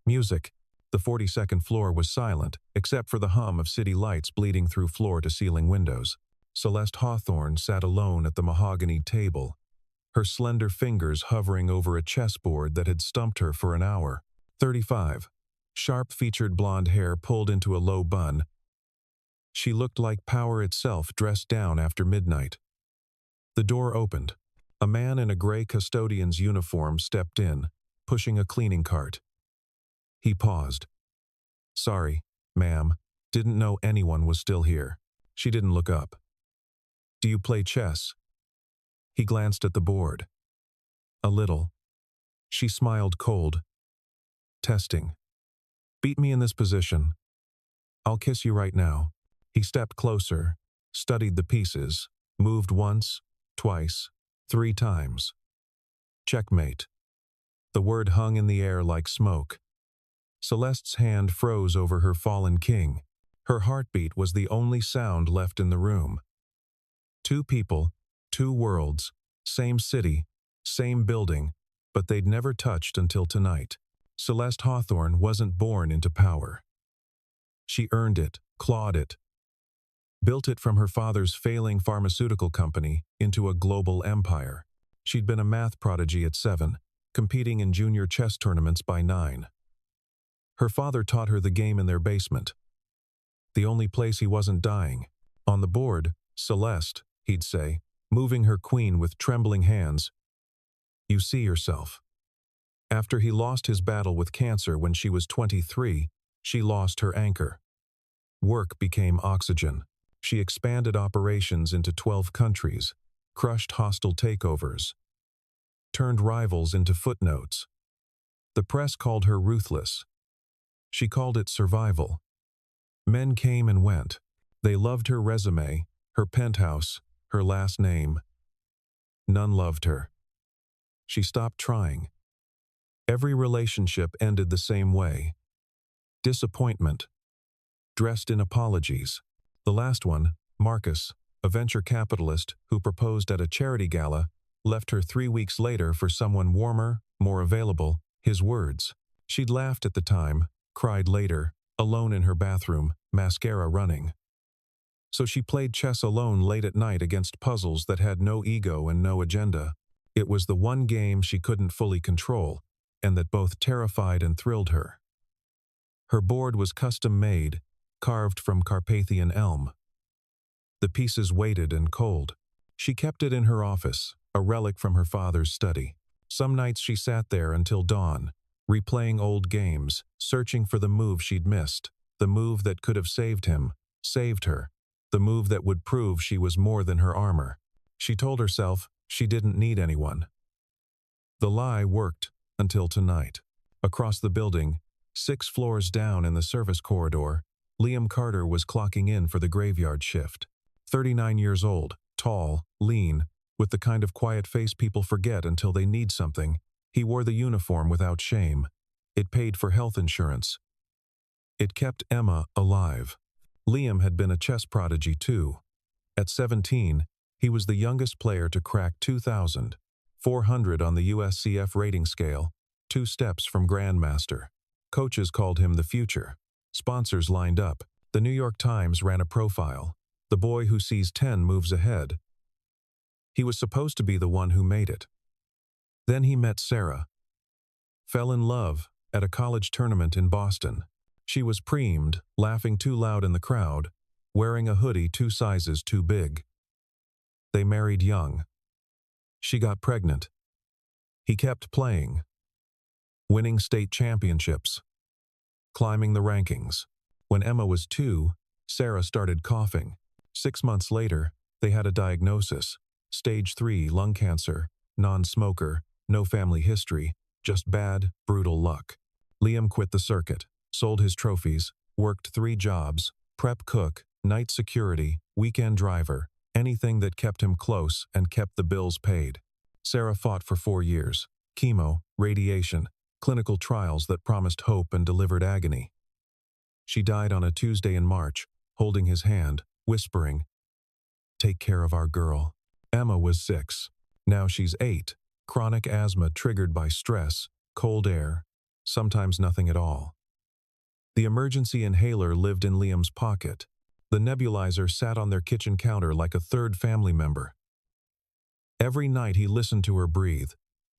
Music. The 42nd floor was silent, except for the hum of city lights bleeding through floor-to-ceiling windows. Celeste Hawthorne sat alone at the mahogany table, her slender fingers hovering over a chessboard that had stumped her for an hour. 35. Sharp-featured blonde hair pulled into a low bun. She looked like power itself dressed down after midnight. The door opened. A man in a gray custodian's uniform stepped in, pushing a cleaning cart. He paused. "Sorry, ma'am. Didn't know anyone was still here." She didn't look up. "Do you play chess?" He glanced at the board. "A little." She smiled cold. "Testing. Beat me in this position. I'll kiss you right now." He stepped closer, studied the pieces, moved once, twice, 3 times. Checkmate. The word hung in the air like smoke. Celeste's hand froze over her fallen king. Her heartbeat was the only sound left in the room. 2 people, 2 worlds, same city, same building, but they'd never touched until tonight. Celeste Hawthorne wasn't born into power. She earned it, clawed it, built it from her father's failing pharmaceutical company into a global empire. She'd been a math prodigy at 7, competing in junior chess tournaments by 9. Her father taught her the game in their basement, the only place he wasn't dying. On the board, "Celeste," he'd say, moving her queen with trembling hands. "You see yourself." After he lost his battle with cancer when she was 23, she lost her anchor. Work became oxygen. She expanded operations into 12 countries, crushed hostile takeovers, turned rivals into footnotes. The press called her ruthless. She called it survival. Men came and went. They loved her resume, her penthouse, her last name. None loved her. She stopped trying. Every relationship ended the same way. Disappointment, dressed in apologies. The last one, Marcus, a venture capitalist who proposed at a charity gala, left her 3 weeks later for someone warmer, more available, his words. She'd laughed at the time, cried later, alone in her bathroom, mascara running. So she played chess alone late at night against puzzles that had no ego and no agenda. It was the one game she couldn't fully control, and that both terrified and thrilled her. Her board was custom-made, carved from Carpathian elm. The pieces weighted and cold. She kept it in her office, a relic from her father's study. Some nights she sat there until dawn, replaying old games, searching for the move she'd missed, the move that could have saved him, saved her, the move that would prove she was more than her armor. She told herself she didn't need anyone. The lie worked until tonight. Across the building, 6 floors down in the service corridor, Liam Carter was clocking in for the graveyard shift. 39 years old, tall, lean, with the kind of quiet face people forget until they need something. He wore the uniform without shame. It paid for health insurance. It kept Emma alive. Liam had been a chess prodigy too. At 17, he was the youngest player to crack 2,400 on the USCF rating scale, 2 steps from Grandmaster. Coaches called him the future. Sponsors lined up. The New York Times ran a profile. The boy who sees 10 moves ahead. He was supposed to be the one who made it. Then he met Sarah. Fell in love at a college tournament in Boston. She was preemed, laughing too loud in the crowd, wearing a hoodie 2 sizes too big. They married young. She got pregnant. He kept playing, winning state championships, climbing the rankings. When Emma was 2, Sarah started coughing. 6 months later, they had a diagnosis: stage 3 lung cancer, non-smoker, no family history, just bad, brutal luck. Liam quit the circuit, sold his trophies, worked 3 jobs, prep cook, night security, weekend driver, anything that kept him close and kept the bills paid. Sarah fought for 4 years. Chemo, radiation, clinical trials that promised hope and delivered agony. She died on a Tuesday in March, holding his hand, whispering, "Take care of our girl." Emma was 6. Now she's 8. Chronic asthma triggered by stress, cold air, sometimes nothing at all. The emergency inhaler lived in Liam's pocket. The nebulizer sat on their kitchen counter like a third family member. Every night he listened to her breathe,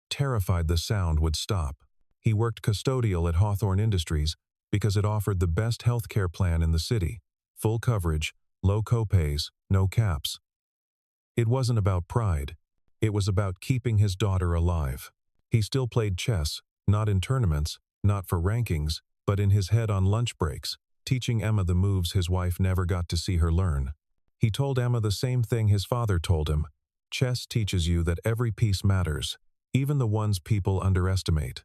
terrified the sound would stop. He worked custodial at Hawthorne Industries because it offered the best healthcare plan in the city. Full coverage, low copays, no caps. It wasn't about pride. It was about keeping his daughter alive. He still played chess, not in tournaments, not for rankings, but in his head on lunch breaks, teaching Emma the moves his wife never got to see her learn. He told Emma the same thing his father told him. Chess teaches you that every piece matters, even the ones people underestimate.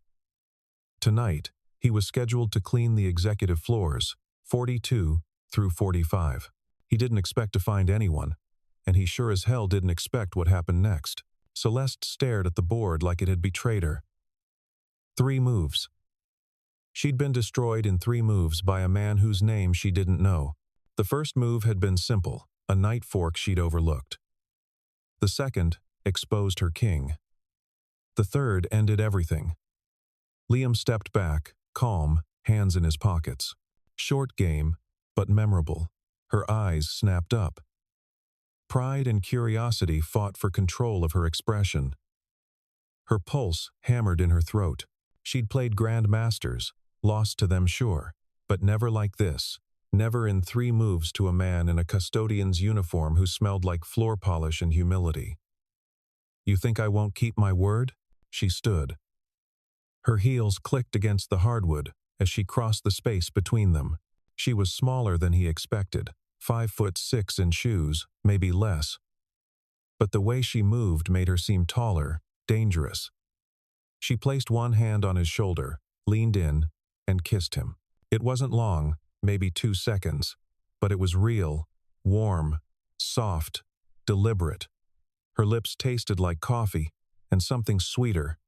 Tonight, he was scheduled to clean the executive floors, 42 through 45. He didn't expect to find anyone, and he sure as hell didn't expect what happened next. Celeste stared at the board like it had betrayed her. 3 moves. She'd been destroyed in 3 moves by a man whose name she didn't know. The first move had been simple, a knight fork she'd overlooked. The second exposed her king. The third ended everything. Liam stepped back, calm, hands in his pockets. Short game, but memorable. Her eyes snapped up. Pride and curiosity fought for control of her expression. Her pulse hammered in her throat. She'd played Grand Masters, lost to them sure, but never like this. Never in 3 moves to a man in a custodian's uniform who smelled like floor polish and humility. "You think I won't keep my word?" She stood. Her heels clicked against the hardwood as she crossed the space between them. She was smaller than he expected, 5'6" in shoes, maybe less. But the way she moved made her seem taller, dangerous. She placed one hand on his shoulder, leaned in, and kissed him. It wasn't long, maybe 2 seconds, but it was real, warm, soft, deliberate. Her lips tasted like coffee and something sweeter.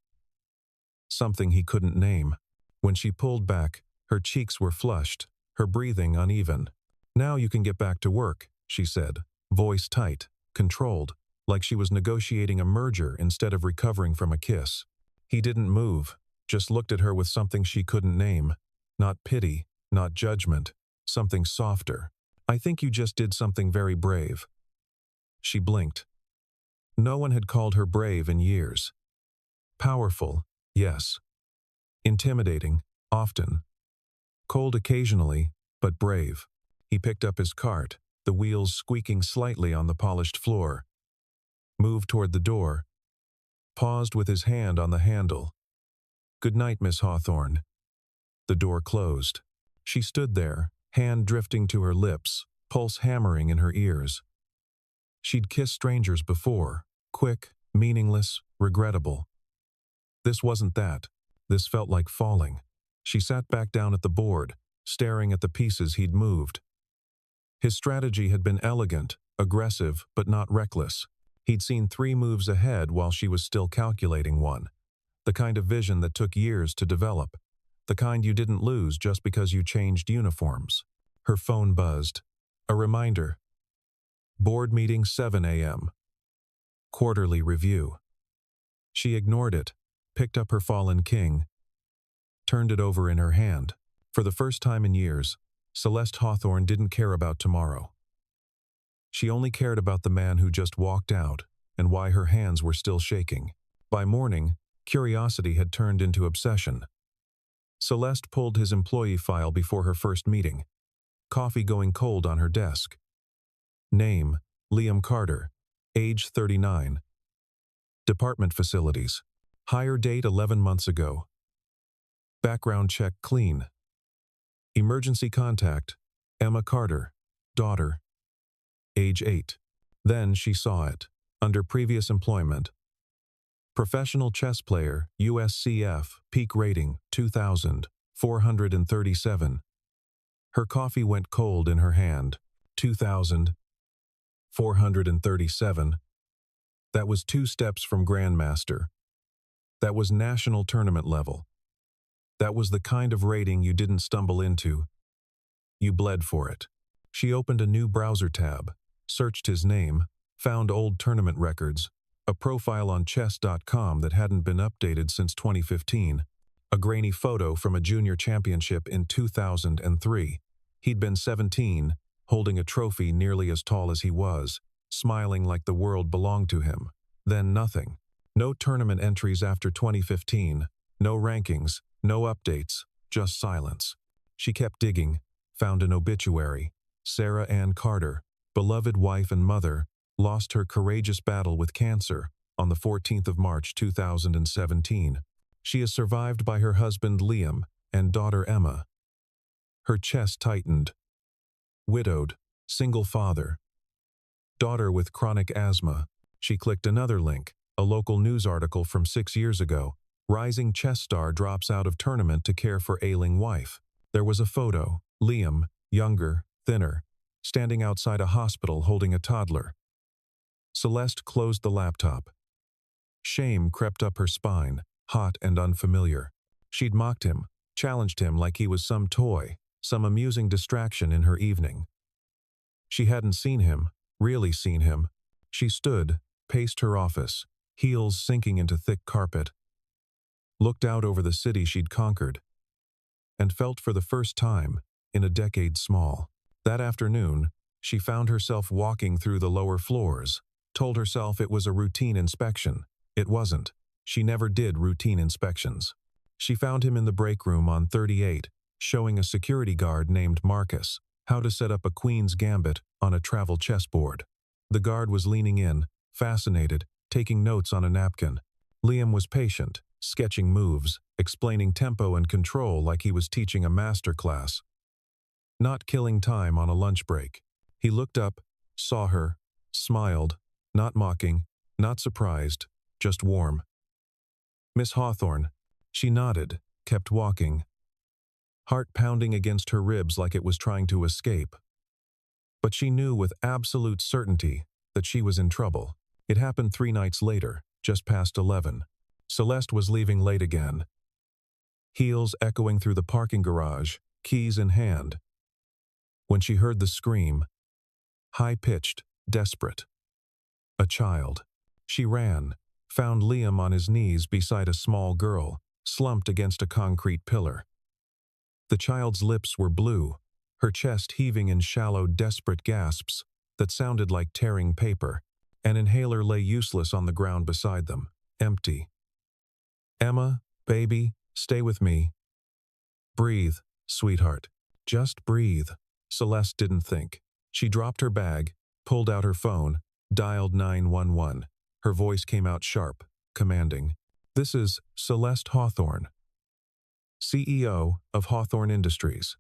Something he couldn't name. When she pulled back, her cheeks were flushed, her breathing uneven. "Now you can get back to work," she said, voice tight, controlled, like she was negotiating a merger instead of recovering from a kiss. He didn't move, just looked at her with something she couldn't name. Not pity, not judgment, something softer. "I think you just did something very brave." She blinked. No one had called her brave in years. Powerful, yes. Intimidating, often. Cold occasionally, but brave. He picked up his cart, the wheels squeaking slightly on the polished floor. Moved toward the door. Paused with his hand on the handle. "Good night, Miss Hawthorne." The door closed. She stood there, hand drifting to her lips, pulse hammering in her ears. She'd kissed strangers before, quick, meaningless, regrettable. This wasn't that. This felt like falling. She sat back down at the board, staring at the pieces he'd moved. His strategy had been elegant, aggressive, but not reckless. He'd seen 3 moves ahead while she was still calculating one. The kind of vision that took years to develop. The kind you didn't lose just because you changed uniforms. Her phone buzzed. A reminder. Board meeting 7 a.m. Quarterly review. She ignored it, picked up her fallen king, turned it over in her hand. For the first time in years, Celeste Hawthorne didn't care about tomorrow. She only cared about the man who just walked out and why her hands were still shaking. By morning, curiosity had turned into obsession. Celeste pulled his employee file before her first meeting. Coffee going cold on her desk. Name, Liam Carter. Age 39. Department facilities. Hire date 11 months ago. Background check clean. Emergency contact, Emma Carter, daughter. Age 8. Then she saw it, under previous employment. Professional chess player, USCF, peak rating, 2,437. Her coffee went cold in her hand, 2,437. That was 2 steps from Grandmaster. That was national tournament level. That was the kind of rating you didn't stumble into. You bled for it. She opened a new browser tab, searched his name, found old tournament records, a profile on chess.com that hadn't been updated since 2015, A grainy photo from a junior championship in 2003. He'd been 17, holding a trophy nearly as tall as he was, smiling like the world belonged to him. Then nothing. No tournament entries after 2015, no rankings, no updates, just silence. She kept digging, found an obituary. Sarah Ann Carter, beloved wife and mother, lost her courageous battle with cancer on the 14th of March 2017. She is survived by her husband Liam and daughter Emma. Her chest tightened. Widowed, single father. Daughter with chronic asthma. She clicked another link, a local news article from 6 years ago. Rising chess star drops out of tournament to care for ailing wife. There was a photo, Liam, younger, thinner, standing outside a hospital holding a toddler. Celeste closed the laptop. Shame crept up her spine, hot and unfamiliar. She'd mocked him, challenged him like he was some toy, some amusing distraction in her evening. She hadn't seen him, really seen him. She stood, paced her office, heels sinking into thick carpet, looked out over the city she'd conquered, and felt for the first time, in a decade small. That afternoon, she found herself walking through the lower floors, told herself it was a routine inspection. It wasn't. She never did routine inspections. She found him in the break room on 38, showing a security guard named Marcus how to set up a queen's gambit on a travel chessboard. The guard was leaning in, fascinated, taking notes on a napkin. Liam was patient, sketching moves, explaining tempo and control like he was teaching a master class. Not killing time on a lunch break. He looked up, saw her, smiled, not mocking, not surprised, just warm. "Miss Hawthorne." She nodded, kept walking. Heart pounding against her ribs like it was trying to escape. But she knew with absolute certainty that she was in trouble. It happened 3 nights later, just past 11. Celeste was leaving late again. Heels echoing through the parking garage, keys in hand. When she heard the scream, high-pitched, desperate. A child. She ran, found Liam on his knees beside a small girl, slumped against a concrete pillar. The child's lips were blue, her chest heaving in shallow, desperate gasps that sounded like tearing paper. An inhaler lay useless on the ground beside them, empty. "Emma, baby, stay with me. Breathe, sweetheart. Just breathe." Celeste didn't think. She dropped her bag, pulled out her phone, dialed 911. Her voice came out sharp, commanding. "This is Celeste Hawthorne, CEO of Hawthorne Industries.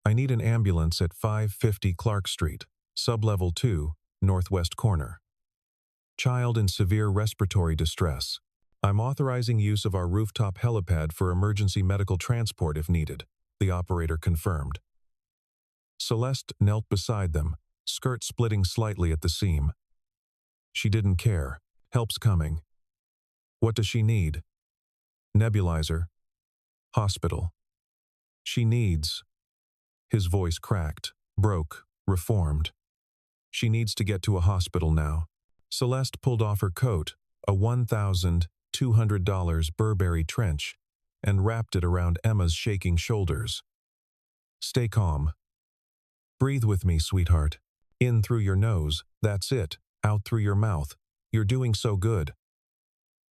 I need an ambulance at 550 Clark Street, sublevel 2, northwest corner. Child in severe respiratory distress. I'm authorizing use of our rooftop helipad for emergency medical transport if needed," the operator confirmed. Celeste knelt beside them, skirt splitting slightly at the seam. She didn't care. Help's coming. What does she need? Nebulizer. Hospital. She needs. His voice cracked, broke, reformed. She needs to get to a hospital now. Celeste pulled off her coat, a $1,200 Burberry trench, and wrapped it around Emma's shaking shoulders. "Stay calm. Breathe with me, sweetheart. In through your nose, that's it, out through your mouth. You're doing so good."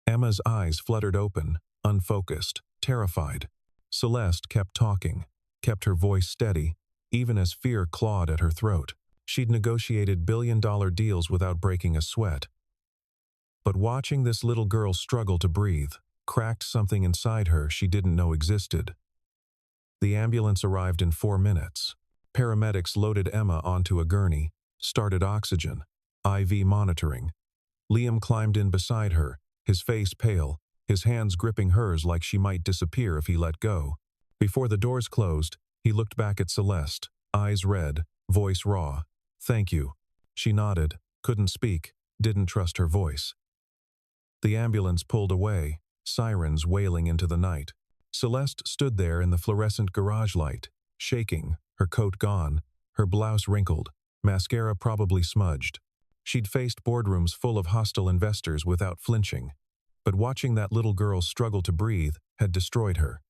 Emma's eyes fluttered open, unfocused, terrified. Celeste kept talking, kept her voice steady, even as fear clawed at her throat. She'd negotiated billion-dollar deals without breaking a sweat. But watching this little girl struggle to breathe cracked something inside her she didn't know existed. The ambulance arrived in 4 minutes. Paramedics loaded Emma onto a gurney, started oxygen, IV monitoring. Liam climbed in beside her, his face pale, his hands gripping hers like she might disappear if he let go. Before the doors closed, he looked back at Celeste, eyes red, voice raw. "Thank you." She nodded, couldn't speak, didn't trust her voice. The ambulance pulled away, sirens wailing into the night. Celeste stood there in the fluorescent garage light, shaking, her coat gone, her blouse wrinkled, mascara probably smudged. She'd faced boardrooms full of hostile investors without flinching. but watching that little girl struggle to breathe had destroyed her.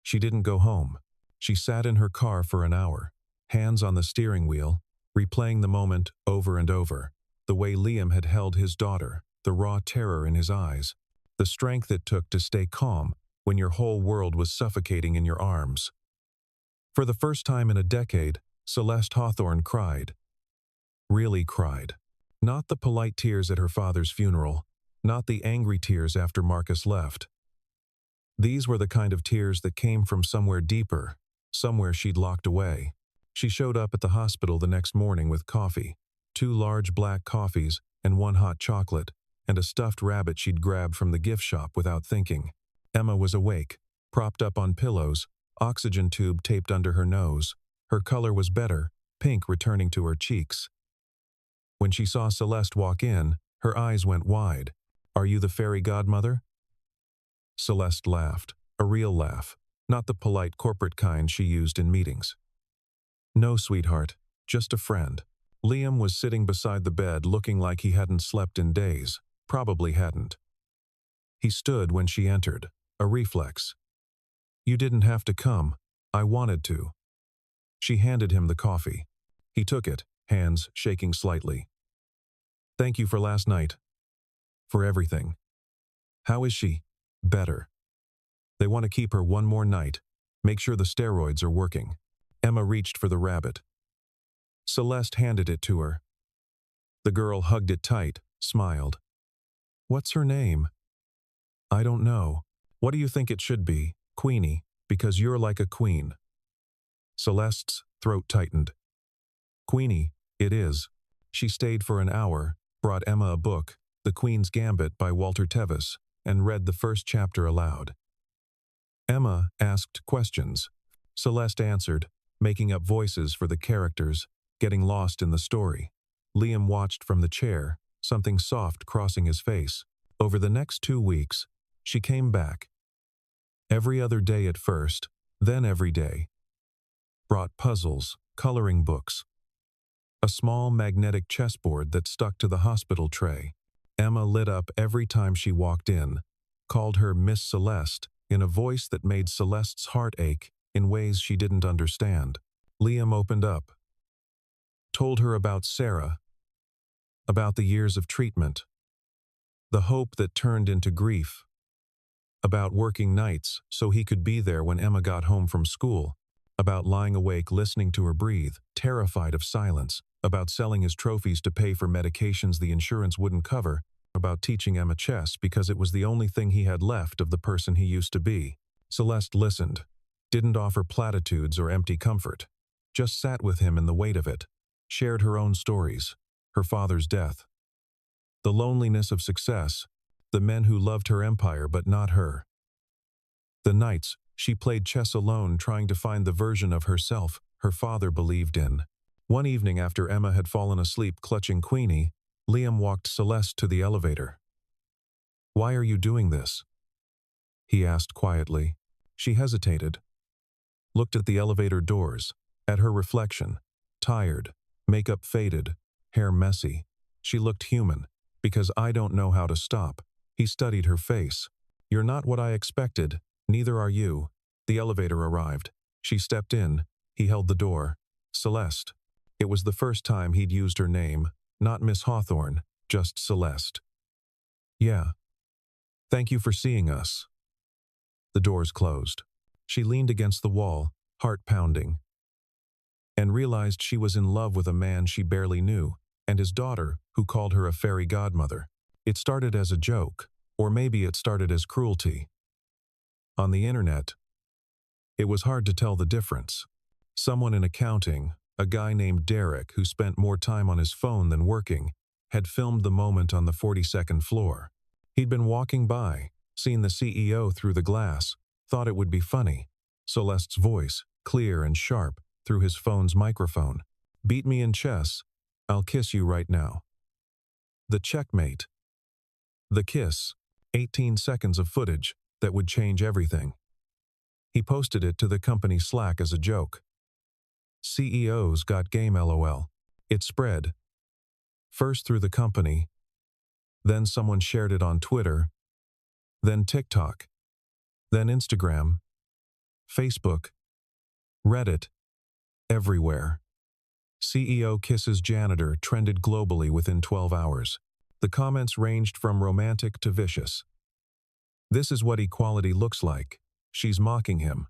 She didn't go home. She sat in her car for an hour, hands on the steering wheel, replaying the moment over and over. The way Liam had held his daughter, the raw terror in his eyes, the strength it took to stay calm when your whole world was suffocating in your arms. For the first time in a decade, Celeste Hawthorne cried. Really cried. Not the polite tears at her father's funeral, not the angry tears after Marcus left. These were the kind of tears that came from somewhere deeper, somewhere she'd locked away. She showed up at the hospital the next morning with coffee, 2 large black coffees and 1 hot chocolate, and a stuffed rabbit she'd grabbed from the gift shop without thinking. Emma was awake, propped up on pillows, oxygen tube taped under her nose. Her color was better, pink returning to her cheeks. When she saw Celeste walk in, her eyes went wide. "Are you the fairy godmother?" Celeste laughed, a real laugh, not the polite corporate kind she used in meetings. "No, sweetheart, just a friend." Liam was sitting beside the bed looking like he hadn't slept in days, probably hadn't. He stood when she entered, a reflex. "You didn't have to come, I wanted to." She handed him the coffee. He took it, hands shaking slightly. "Thank you for last night. For everything." "How is she?" "Better. They want to keep her 1 more night, make sure the steroids are working." Emma reached for the rabbit. Celeste handed it to her. The girl hugged it tight, smiled. "What's her name?" "I don't know. What do you think it should be? Queenie, because you're like a queen." Celeste's throat tightened. "Queenie, it is." She stayed for an hour, brought Emma a book, The Queen's Gambit by Walter Tevis, and read the first chapter aloud. Emma asked questions. Celeste answered, making up voices for the characters, getting lost in the story. Liam watched from the chair, something soft crossing his face. Over the next 2 weeks, she came back. Every other day at first, then every day. Brought puzzles, coloring books. A small magnetic chessboard that stuck to the hospital tray. Emma lit up every time she walked in, called her Miss Celeste in a voice that made Celeste's heart ache in ways she didn't understand. Liam opened up. Told her about Sarah, about the years of treatment, the hope that turned into grief, about working nights so he could be there when Emma got home from school, about lying awake listening to her breathe, terrified of silence, about selling his trophies to pay for medications the insurance wouldn't cover, about teaching Emma chess because it was the only thing he had left of the person he used to be. Celeste listened, didn't offer platitudes or empty comfort, just sat with him in the weight of it, shared her own stories, her father's death, the loneliness of success, the men who loved her empire but not her. The nights she played chess alone trying to find the version of herself her father believed in. One evening after Emma had fallen asleep clutching Queenie, Liam walked Celeste to the elevator. "Why are you doing this?" he asked quietly. She hesitated, looked at the elevator doors, at her reflection, tired, makeup faded, hair messy. She looked human. "Because I don't know how to stop." He studied her face. "You're not what I expected, neither are you." The elevator arrived. She stepped in. He held the door. "Celeste." It was the first time he'd used her name, not Miss Hawthorne, just Celeste. "Yeah. Thank you for seeing us." The doors closed. She leaned against the wall, heart pounding, and realized she was in love with a man she barely knew, and his daughter, who called her a fairy godmother. It started as a joke, or maybe it started as cruelty. On the internet, it was hard to tell the difference. Someone in accounting, a guy named Derek who spent more time on his phone than working, had filmed the moment on the 42nd floor. He'd been walking by, seen the CEO through the glass, thought it would be funny. Celeste's voice, clear and sharp, through his phone's microphone. "Beat me in chess. I'll kiss you right now." The checkmate. The kiss. 18 seconds of footage that would change everything. He posted it to the company Slack as a joke. "CEOs got game LOL. It spread. First through the company. Then someone shared it on Twitter. then TikTok, then Instagram, Facebook, Reddit, everywhere. CEO kisses janitor trended globally within 12 hours. The comments ranged from romantic to vicious. This is what equality looks like. She's mocking him.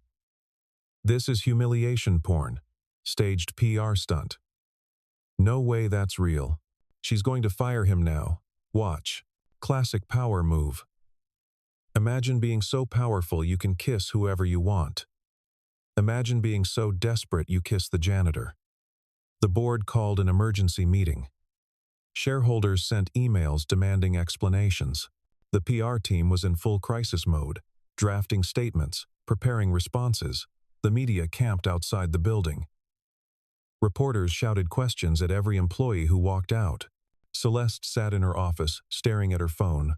This is humiliation porn. Staged PR stunt. No way that's real. She's going to fire him now. Watch. Classic power move. Imagine being so powerful you can kiss whoever you want. Imagine being so desperate you kiss the janitor. The board called an emergency meeting. Shareholders sent emails demanding explanations. The PR team was in full crisis mode, drafting statements, preparing responses. The media camped outside the building. Reporters shouted questions at every employee who walked out. Celeste sat in her office, staring at her phone,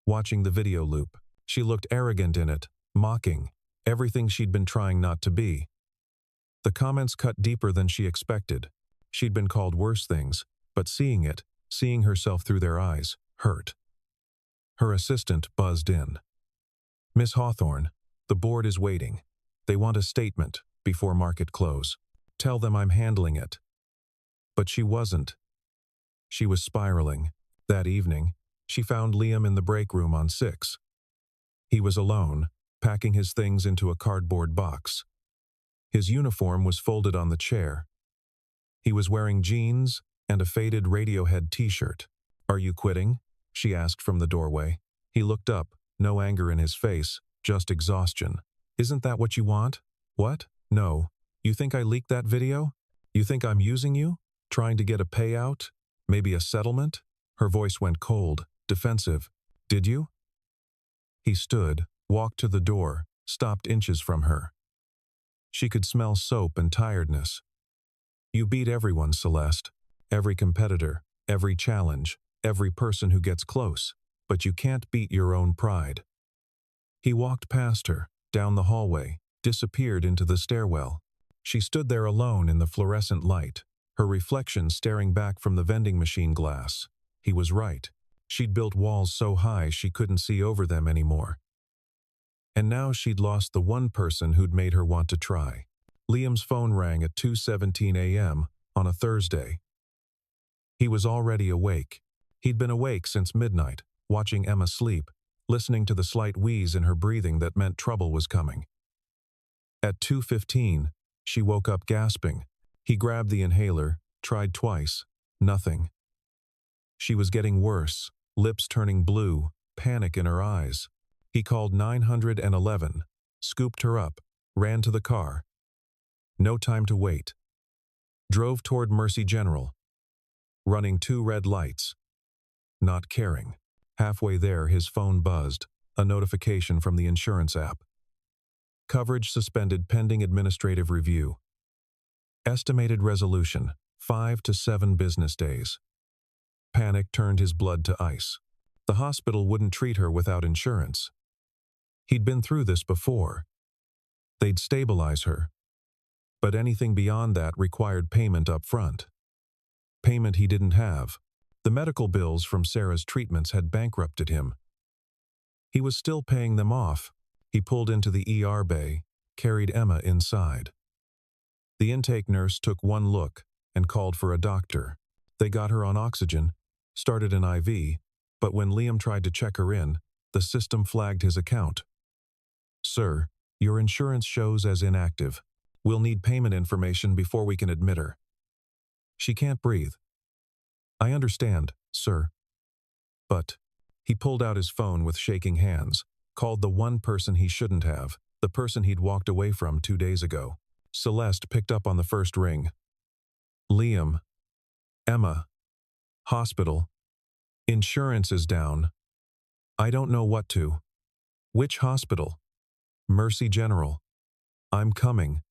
watching the video loop. She looked arrogant in it, mocking, everything she'd been trying not to be. The comments cut deeper than she expected. She'd been called worse things, but seeing it, seeing herself through their eyes, hurt. Her assistant buzzed in. "Miss Hawthorne, the board is waiting. They want a statement before market close. Tell them I'm handling it." But she wasn't. She was spiraling. That evening, she found Liam in the break room on 6. He was alone, packing his things into a cardboard box. His uniform was folded on the chair. He was wearing jeans and a faded Radiohead t-shirt. "Are you quitting?" she asked from the doorway. He looked up, no anger in his face, just exhaustion. "Isn't that what you want?" "What? No. You think I leaked that video? You think I'm using you? Trying to get a payout? Maybe a settlement?" Her voice went cold, defensive. "Did you?" He stood, walked to the door, stopped inches from her. She could smell soap and tiredness. "You beat everyone, Celeste. Every competitor, every challenge, every person who gets close. But you can't beat your own pride." He walked past her, down the hallway, disappeared into the stairwell. She stood there alone in the fluorescent light, her reflection staring back from the vending machine glass. He was right. She'd built walls so high she couldn't see over them anymore. And now she'd lost the one person who'd made her want to try. Liam's phone rang at 2:17 a.m. on a Thursday. He was already awake. He'd been awake since midnight, watching Emma sleep, listening to the slight wheeze in her breathing that meant trouble was coming. At 2:15, she woke up gasping. He grabbed the inhaler, tried twice. Nothing. She was getting worse, lips turning blue, panic in her eyes. He called 911, scooped her up, ran to the car. No time to wait. Drove toward Mercy General. Running 2 red lights. Not caring. Halfway there, his phone buzzed, a notification from the insurance app. Coverage suspended pending administrative review. Estimated resolution, 5 to 7 business days. Panic turned his blood to ice. The hospital wouldn't treat her without insurance. He'd been through this before. They'd stabilize her. But anything beyond that required payment up front. Payment he didn't have. The medical bills from Sarah's treatments had bankrupted him. He was still paying them off. He pulled into the ER bay, carried Emma inside. The intake nurse took one look and called for a doctor. They got her on oxygen, started an IV, but when Liam tried to check her in, the system flagged his account. "Sir, your insurance shows as inactive. We'll need payment information before we can admit her. She can't breathe." "I understand, sir." But he pulled out his phone with shaking hands, called the one person he shouldn't have, the person he'd walked away from 2 days ago. Celeste picked up on the first ring. "Liam. Emma. Hospital. Insurance is down. I don't know what to." "Which hospital?" "Mercy General." "I'm coming."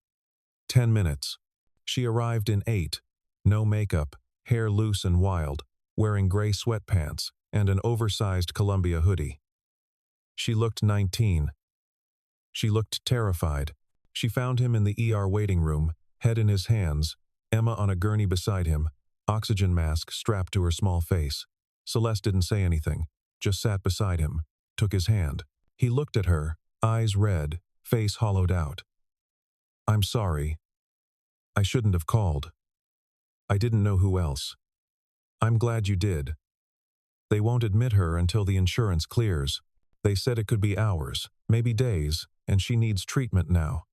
10 minutes. She arrived in 8. No makeup, hair loose and wild, wearing gray sweatpants and an oversized Columbia hoodie. She looked 19. She looked terrified. She found him in the ER waiting room, head in his hands, Emma on a gurney beside him, oxygen mask strapped to her small face. Celeste didn't say anything, just sat beside him, took his hand. He looked at her, eyes red, face hollowed out. "I'm sorry. I shouldn't have called. I didn't know who else. I'm glad you did. They won't admit her until the insurance clears. They said it could be hours, maybe days, and she needs treatment now."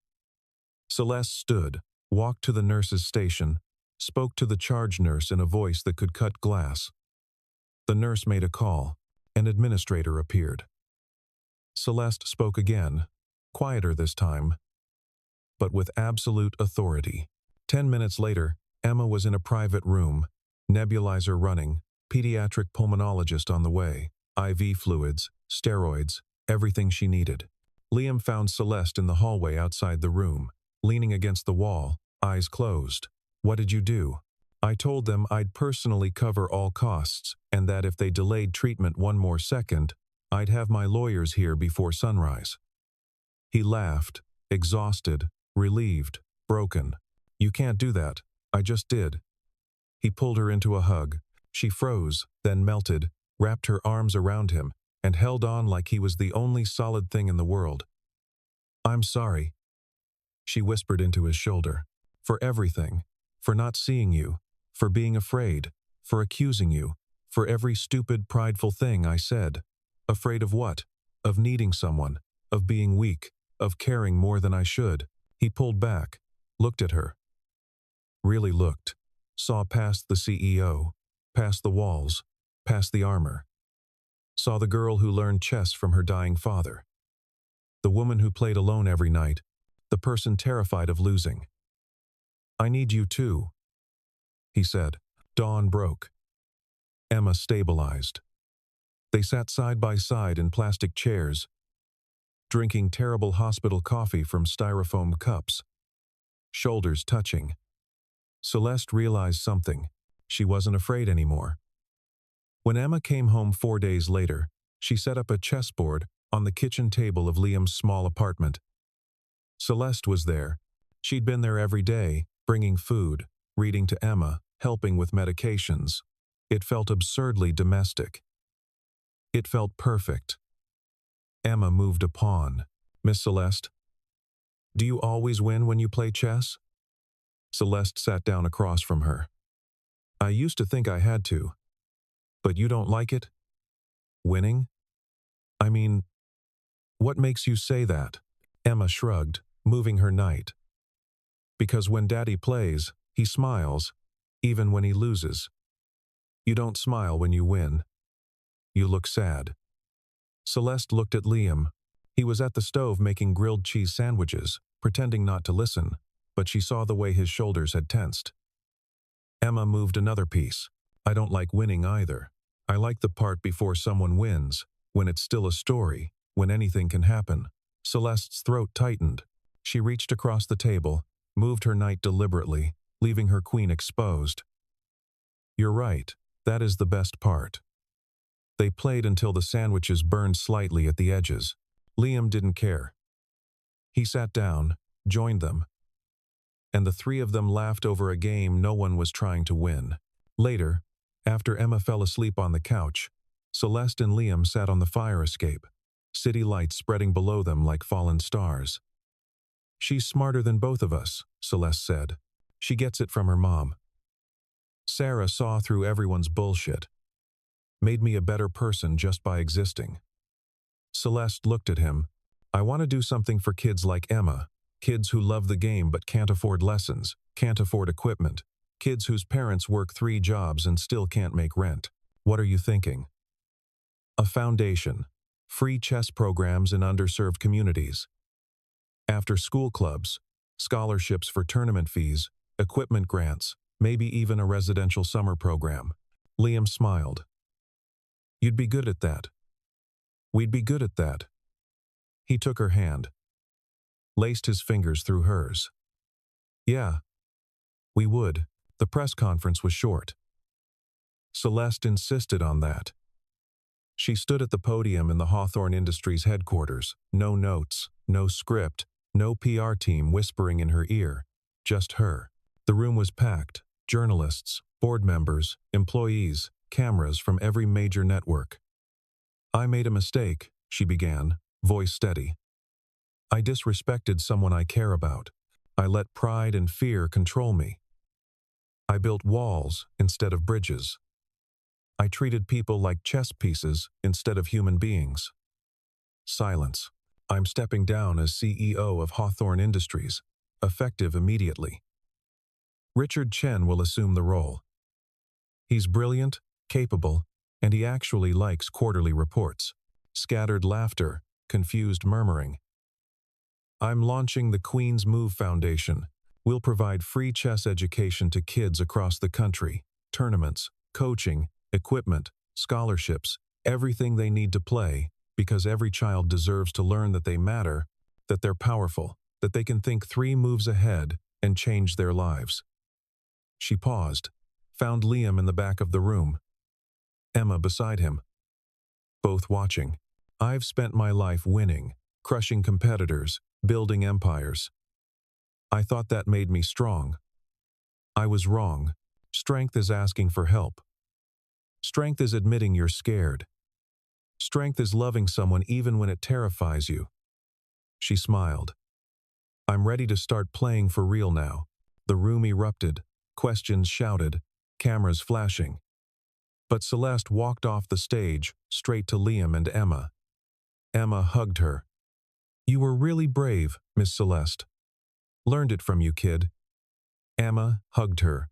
Celeste stood, walked to the nurse's station, spoke to the charge nurse in a voice that could cut glass. The nurse made a call. An administrator appeared. Celeste spoke again, quieter this time, but with absolute authority. 10 minutes later, Emma was in a private room, nebulizer running, pediatric pulmonologist on the way, IV fluids, steroids, everything she needed. Liam found Celeste in the hallway outside the room, leaning against the wall, eyes closed. "What did you do?" "I told them I'd personally cover all costs, and that if they delayed treatment one more second, I'd have my lawyers here before sunrise." He laughed, exhausted, relieved, broken. "You can't do that. I just did." He pulled her into a hug. She froze, then melted, wrapped her arms around him, and held on like he was the only solid thing in the world. "I'm sorry," she whispered into his shoulder. "For everything. For not seeing you. For being afraid. For accusing you. For every stupid, prideful thing I said." "Afraid of what?" "Of needing someone. Of being weak. Of caring more than I should." He pulled back, looked at her. Really looked. Saw past the CEO, past the walls, past the armor. Saw the girl who learned chess from her dying father. The woman who played alone every night. The person terrified of losing. "I need you too," he said. Dawn broke. Emma stabilized. They sat side by side in plastic chairs, drinking terrible hospital coffee from styrofoam cups, shoulders touching. Celeste realized something. She wasn't afraid anymore. When Emma came home 4 days later, she set up a chessboard on the kitchen table of Liam's small apartment. Celeste was there. She'd been there every day, bringing food, reading to Emma, helping with medications. It felt absurdly domestic. It felt perfect. Emma moved a pawn. "Miss Celeste, do you always win when you play chess?" Celeste sat down across from her. "I used to think I had to. But you don't like it? Winning? I mean, what makes you say that?" Emma shrugged, moving her knight. "Because when Daddy plays, he smiles, even when he loses. You don't smile when you win. You look sad." Celeste looked at Liam. He was at the stove making grilled cheese sandwiches, pretending not to listen, but she saw the way his shoulders had tensed. Emma moved another piece. "I don't like winning either. I like the part before someone wins, when it's still a story, when anything can happen." Celeste's throat tightened. She reached across the table, moved her knight deliberately, leaving her queen exposed. "You're right. That is the best part." They played until the sandwiches burned slightly at the edges. Liam didn't care. He sat down, joined them, and the three of them laughed over a game no one was trying to win. Later, after Emma fell asleep on the couch, Celeste and Liam sat on the fire escape, city lights spreading below them like fallen stars. "She's smarter than both of us," Celeste said. "She gets it from her mom. Sarah saw through everyone's bullshit. Made me a better person just by existing." Celeste looked at him. "I want to do something for kids like Emma, kids who love the game but can't afford lessons, can't afford equipment, kids whose parents work 3 jobs and still can't make rent. What are you thinking?" "A foundation, free chess programs in underserved communities, after-school clubs, scholarships for tournament fees, equipment grants, maybe even a residential summer program." Liam smiled. "You'd be good at that. We'd be good at that." He took her hand, laced his fingers through hers. "Yeah, we would." The press conference was short. Celeste insisted on that. She stood at the podium in the Hawthorne Industries headquarters. No notes, no script, no PR team whispering in her ear, just her. The room was packed. Journalists, board members, employees, cameras from every major network. "I made a mistake," she began, voice steady. I disrespected someone I care about. I let pride and fear control me. I built walls instead of bridges. I treated people like chess pieces instead of human beings. Silence. I'm stepping down as CEO of Hawthorne Industries, effective immediately. Richard Chen will assume the role. He's brilliant, capable, and he actually likes quarterly reports. Scattered laughter, confused murmuring. I'm launching the Queen's Move Foundation. We'll provide free chess education to kids across the country, tournaments, coaching, equipment, scholarships, everything they need to play, because every child deserves to learn that they matter, that they're powerful, that they can think 3 moves ahead and change their lives. She paused, found Liam in the back of the room. Emma beside him. Both watching. I've spent my life winning, crushing competitors, building empires. I thought that made me strong. I was wrong. Strength is asking for help. Strength is admitting you're scared. Strength is loving someone even when it terrifies you. She smiled. I'm ready to start playing for real now. The room erupted, questions shouted, cameras flashing. But Celeste walked off the stage, straight to Liam and Emma. Emma hugged her. You were really brave, Miss Celeste. Learned it from you, kid. Emma hugged her.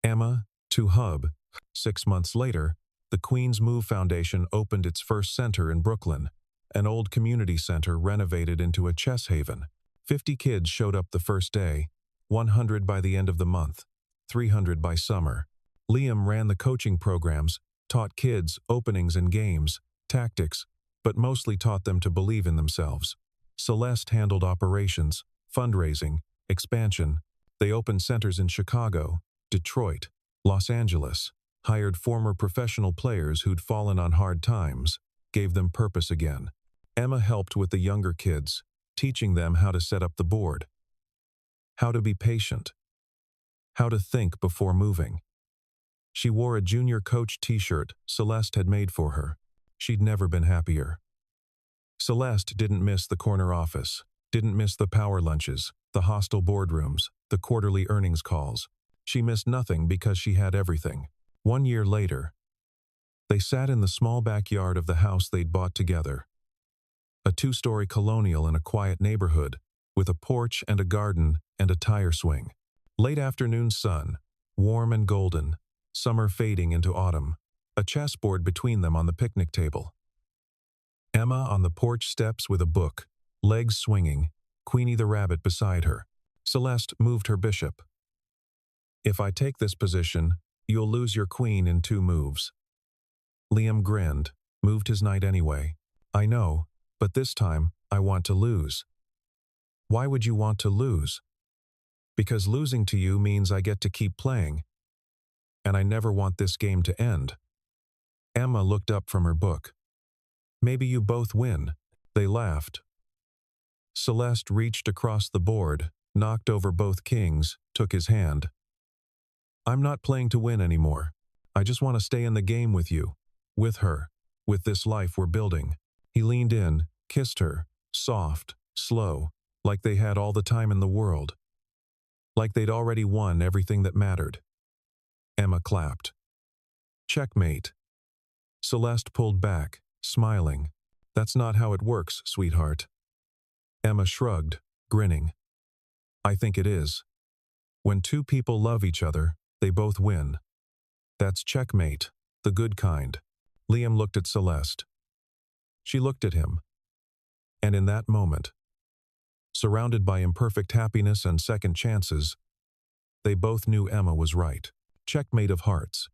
Emma, to Hub. 6 months later, the Queen's Move Foundation opened its first center in Brooklyn, an old community center renovated into a chess haven. 50 kids showed up the first day, 100 by the end of the month, 300 by summer. Liam ran the coaching programs, taught kids openings and games, tactics, but mostly taught them to believe in themselves. Celeste handled operations, fundraising, expansion. They opened centers in Chicago, Detroit, Los Angeles, hired former professional players who'd fallen on hard times, gave them purpose again. Emma helped with the younger kids, teaching them how to set up the board, how to be patient, how to think before moving. She wore a junior coach t-shirt Celeste had made for her. She'd never been happier. Celeste didn't miss the corner office, didn't miss the power lunches, the hostile boardrooms, the quarterly earnings calls. She missed nothing because she had everything. 1 year later, they sat in the small backyard of the house they'd bought together. A 2-story colonial in a quiet neighborhood, with a porch and a garden and a tire swing. Late afternoon sun, warm and golden, summer fading into autumn, a chessboard between them on the picnic table. Emma on the porch steps with a book, legs swinging, Queenie the rabbit beside her. Celeste moved her bishop. If I take this position, you'll lose your queen in 2 moves. Liam grinned, moved his knight anyway. I know, but this time, I want to lose. Why would you want to lose? Because losing to you means I get to keep playing. And I never want this game to end. Emma looked up from her book. Maybe you both win. They laughed. Celeste reached across the board, knocked over both kings, took his hand. I'm not playing to win anymore. I just want to stay in the game with you, with her, with this life we're building. He leaned in, kissed her, soft, slow, like they had all the time in the world. Like they'd already won everything that mattered. Emma clapped. Checkmate. Celeste pulled back, smiling. That's not how it works, sweetheart. Emma shrugged, grinning. I think it is. When 2 people love each other, they both win. That's checkmate, the good kind. Liam looked at Celeste. She looked at him. And in that moment, surrounded by imperfect happiness and second chances, they both knew Emma was right. Checkmate of hearts.